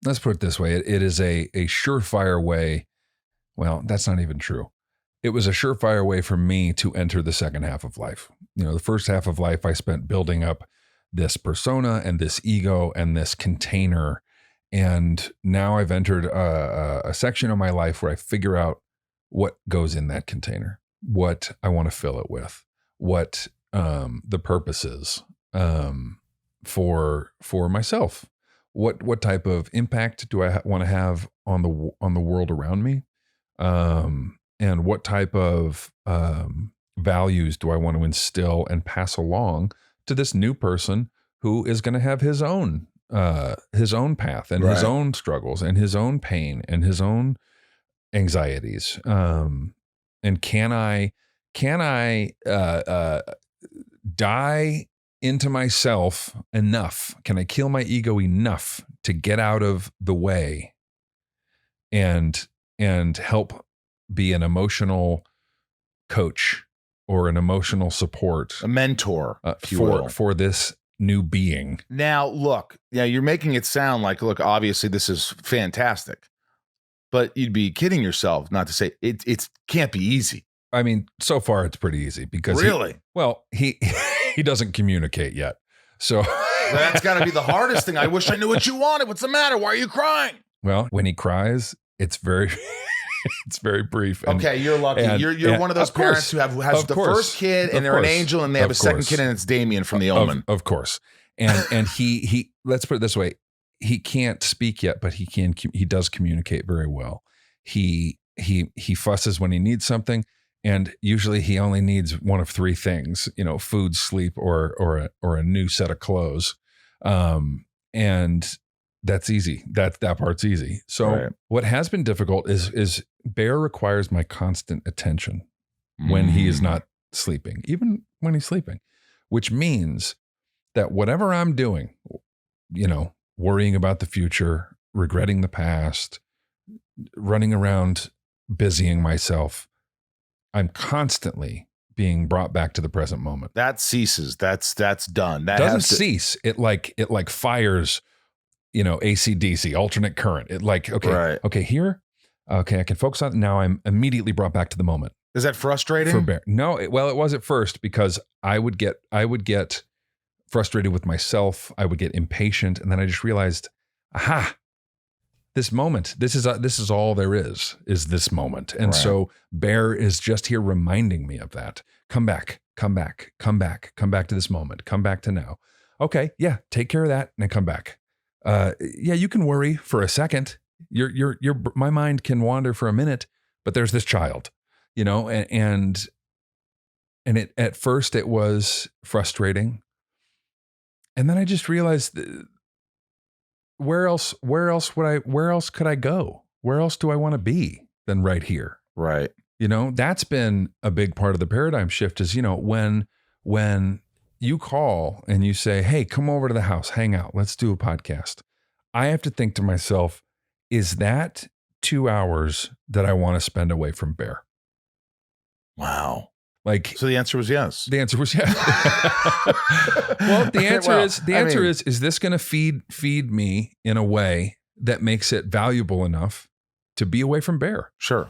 let's put it this way. It is a surefire way. Well, that's not even true. It was a surefire way for me to enter the second half of life. The first half of life I spent building up this persona and this ego and this container. And now I've entered a section of my life where I figure out what goes in that container, what I want to fill it with, what the purpose is for myself. What type of impact do I want to have on the world around me? And what type of values do I want to instill and pass along to this new person who is going to have his own path and his own struggles and his own pain and his own anxieties. And can I die into myself enough? Can I kill my ego enough to get out of the way and help be an emotional coach or an emotional support, a mentor for this new being? Now, look, you're making it sound like, look, obviously this is fantastic, but you'd be kidding yourself not to say it can't be easy. I mean, so far it's pretty easy because he doesn't communicate yet. So that's got to be the hardest thing. I wish I knew what you wanted. What's the matter? Why are you crying? Well, when he cries, it's very it's very brief. Okay, you're lucky. You're one of those parents who has the first kid and they're an angel, and they have a second kid and it's Damien from The Omen. Of course. And he let's put it this way. He can't speak yet, but he does communicate very well. He fusses when he needs something, and usually he only needs one of three things, food, sleep, or a new set of clothes. And that's easy. That part's easy. So what has been difficult is Bear requires my constant attention when he is not sleeping, even when he's sleeping, which means that whatever I'm doing, worrying about the future, regretting the past, running around, busying myself, I'm constantly being brought back to the present moment. That ceases. That's done. That doesn't cease. It fires, AC/DC, alternate current. Okay, here. Okay, I can focus on it. Now I'm immediately brought back to the moment. Is that frustrating? For Bear? No, it was at first, because I would get frustrated with myself. I would get impatient, and then I just realized, this moment, this is all there is this moment. And so Bear is just here reminding me of that. Come back to this moment. Come back to now. Okay, yeah, take care of that and then come back. You can worry for a second. My mind can wander for a minute, but there's this child, and it, at first it was frustrating. And then I just realized, where else could I go? Where else do I want to be than right here? Right. That's been a big part of the paradigm shift is, when you call and you say, hey, come over to the house, hang out, let's do a podcast. I have to think to myself, is that 2 hours that I want to spend away from Bear? Wow. So the answer was yes. The answer was yes. Well, the answer is this going to feed me in a way that makes it valuable enough to be away from Bear? Sure.